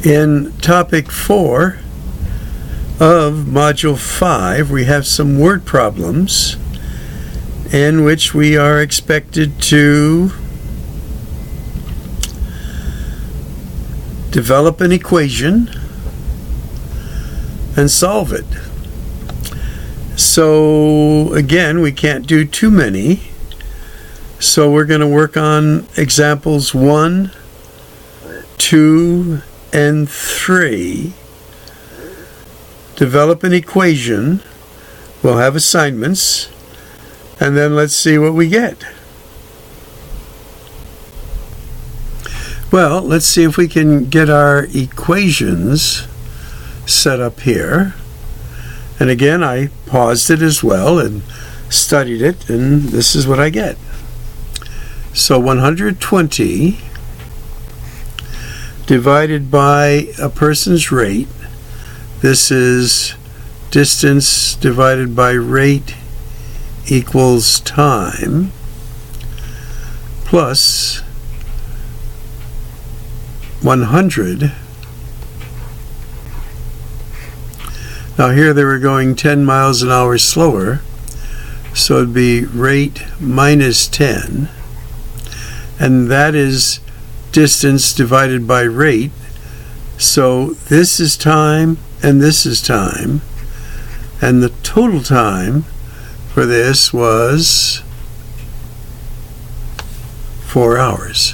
In topic 4 of module 5, we have some word problems in which we are expected to develop an equation and solve it. So again, we can't do too many. So we're going to work on examples 1, 2, and 3. Develop an equation. We'll have assignments. And then let's see what we get. Well, let's see if we can get our equations set up here. And again, I paused it as well and studied it, and this is what I get. So 120 divided by a person's rate. This is distance divided by rate equals time, plus 100. Now here they were going 10 miles an hour slower, so it'd be rate minus 10, and that is distance divided by rate. So this is time and this is time, and the total time for this was 4 hours.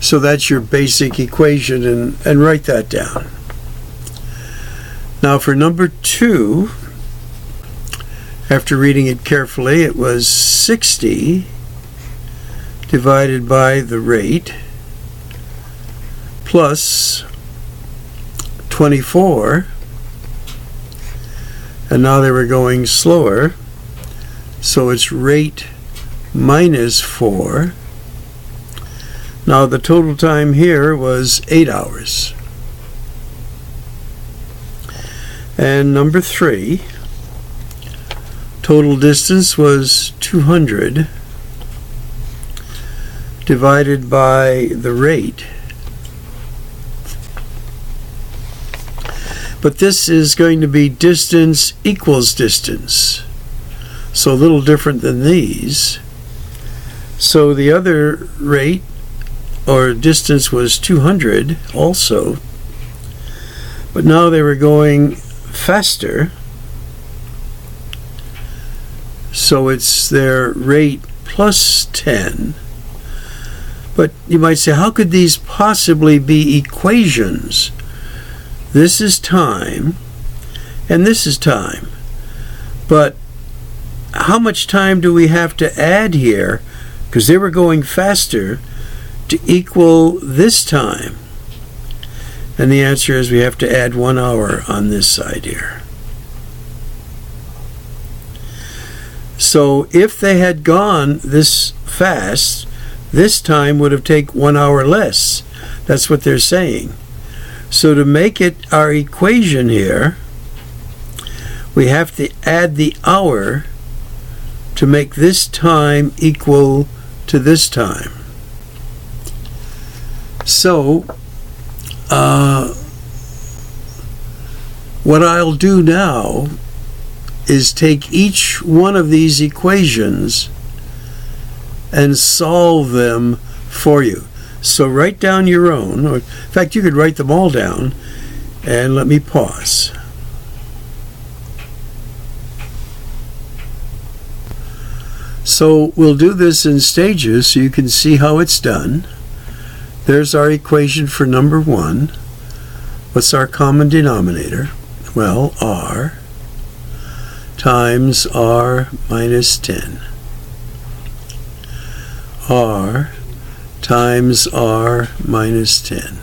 So that's your basic equation, and write that down. Now for number 2, after reading it carefully, it was 60 divided by the rate plus 24, and now they were going slower, so it's rate minus 4. Now the total time here was 8 hours. And number 3, total distance was 200 divided by the rate. But this is going to be distance equals distance, so a little different than these. So the other rate or distance was 200 also, but now they were going faster, so it's their rate plus 10. But you might say, how could these possibly be equations? This is time, and this is time. But how much time do we have to add here? Because they were going faster to equal this time. And the answer is we have to add 1 hour on this side here. So if they had gone this fast, this time would have taken 1 hour less. That's what they're saying. So to make it our equation here, we have to add the hour to make this time equal to this time. So what I'll do now is take each one of these equations and solve them for you. So write down your own, or in fact you could write them all down, and let me pause. So we'll do this in stages so you can see how it's done. There's our equation for number 1. What's our common denominator? Well, r times r minus 10. R times r minus 10.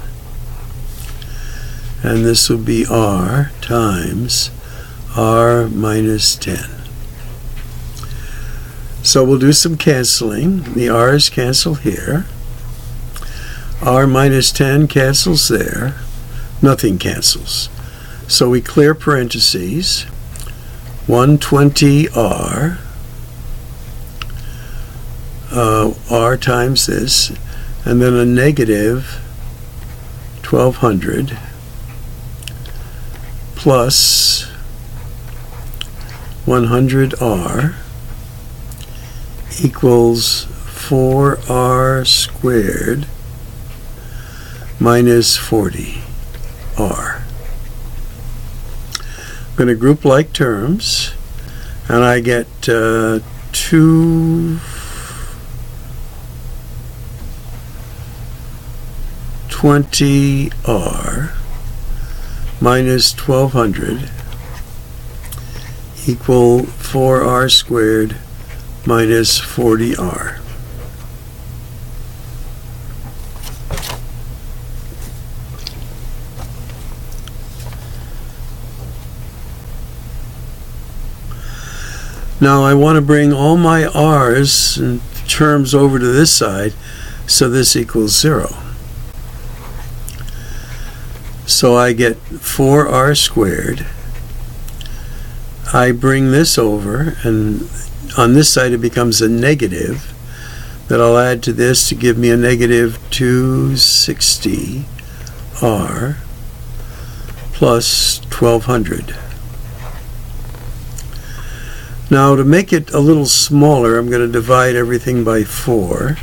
And this will be r times r minus 10. So we'll do some canceling. The r's cancel here. R minus 10 cancels there. Nothing cancels. So we clear parentheses. 120r, r times this, and then a negative 1200 plus 100r equals 4r squared minus 40r. I'm going to group like terms, and I get 220r minus 1200 equal 4r squared minus 40r. Now I want to bring all my r's and terms over to this side, so this equals 0. So I get 4r squared. I bring this over, and on this side it becomes a negative that I'll add to this to give me a negative 260r plus 1200. Now to make it a little smaller, I'm going to divide everything by 4.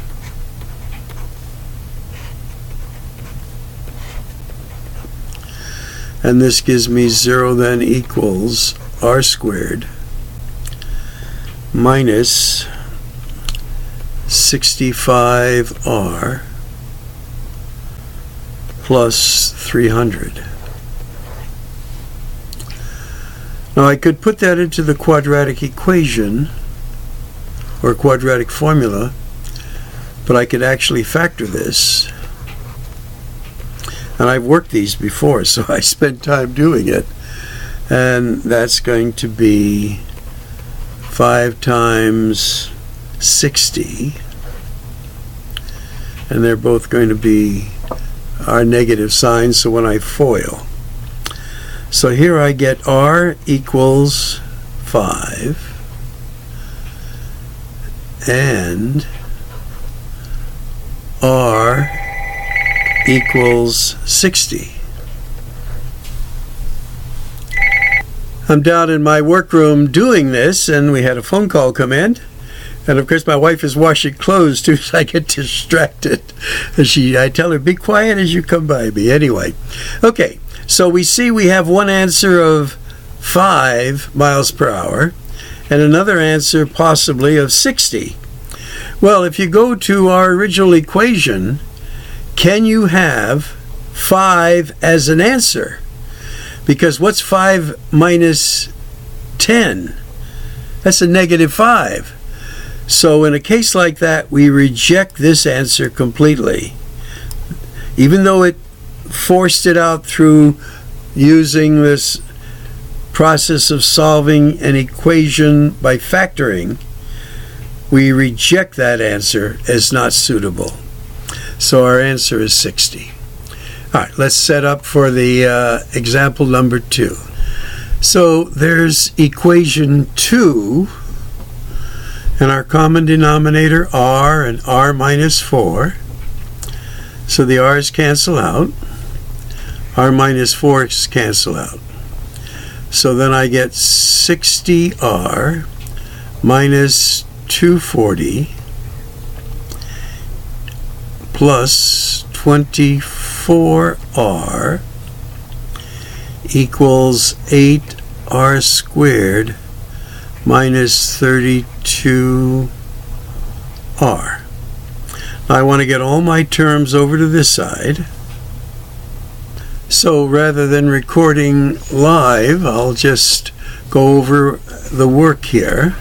And this gives me 0 then equals r squared minus 65r plus 300. Now I could put that into the quadratic equation or quadratic formula, but I could actually factor this. And I've worked these before, so I spent time doing it. And that's going to be 5 times 60. And they're both going to be our negative signs, so when I FOIL. So here I get r equals 5 and r equals 60. I'm down in my workroom doing this, and we had a phone call come in. And of course my wife is washing clothes too, so I get distracted. And I tell her, be quiet as you come by me. Anyway, okay, so we see we have one answer of 5 miles per hour and another answer possibly of 60. Well, if you go to our original equation, can you have 5 as an answer? Because what's 5 minus 10? That's a negative 5. So in a case like that, we reject this answer completely. Even though it forced it out through using this process of solving an equation by factoring, we reject that answer as not suitable. So our answer is 60. All right, let's set up for the example number 2. So there's equation 2, and our common denominator r and r minus 4. So the r's cancel out. R minus 4's cancel out. So then I get 60r minus 240 plus 24r equals 8r squared minus 32r. Now I want to get all my terms over to this side. So rather than recording live, I'll just go over the work here.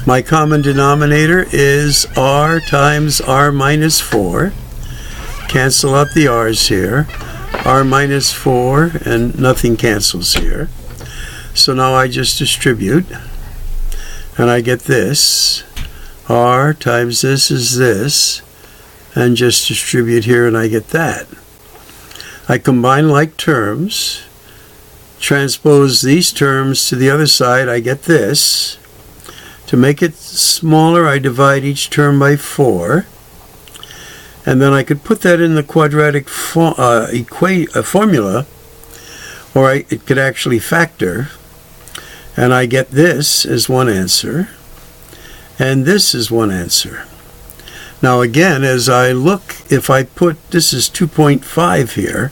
My common denominator is r times r minus 4. Cancel out the r's here. R minus 4, and nothing cancels here. So now I just distribute, and I get this. R times this is this, and just distribute here, and I get that. I combine like terms, transpose these terms to the other side, I get this. To make it smaller, I divide each term by 4. And then I could put that in the quadratic formula, or it could actually factor, and I get this as one answer, and this is one answer. Now again, as I look, if I put, this is 2.5 here,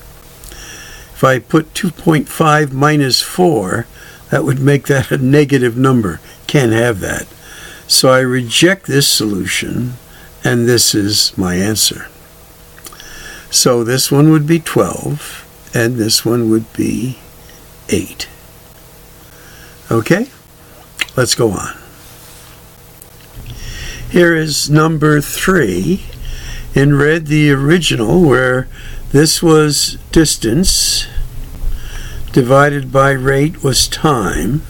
if I put 2.5 minus 4, that would make that a negative number. Can't have that. So I reject this solution, and this is my answer. So this one would be 12, and this one would be 8. Okay? Let's go on. Here is number 3 in red, the original, where this was distance divided by rate was time.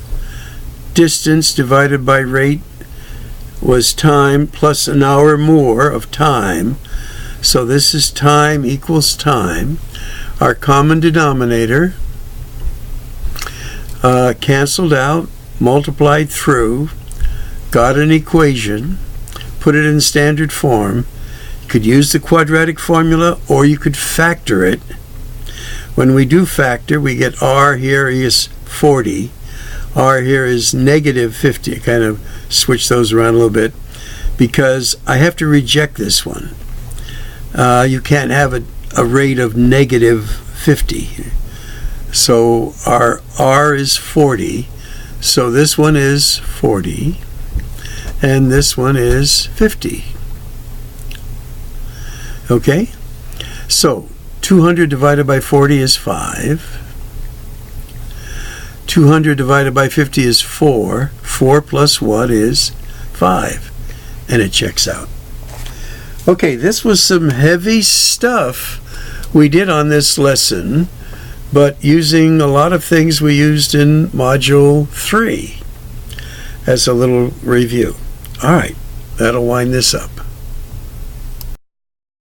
Distance divided by rate was time plus an hour more of time. So this is time equals time. Our common denominator canceled out, multiplied through, got an equation, put it in standard form. You could use the quadratic formula, or you could factor it. When we do factor, we get r here is 40. R here is negative 50. I kind of switch those around a little bit because I have to reject this one. You can't have a rate of negative 50. So our R is 40. So this one is 40. And this one is 50. Okay? So 200 divided by 40 is 5. 200 divided by 50 is 4. 4 plus what is 5? And it checks out. Okay, this was some heavy stuff we did on this lesson, but using a lot of things we used in Module 3 as a little review. All right, that'll wind this up.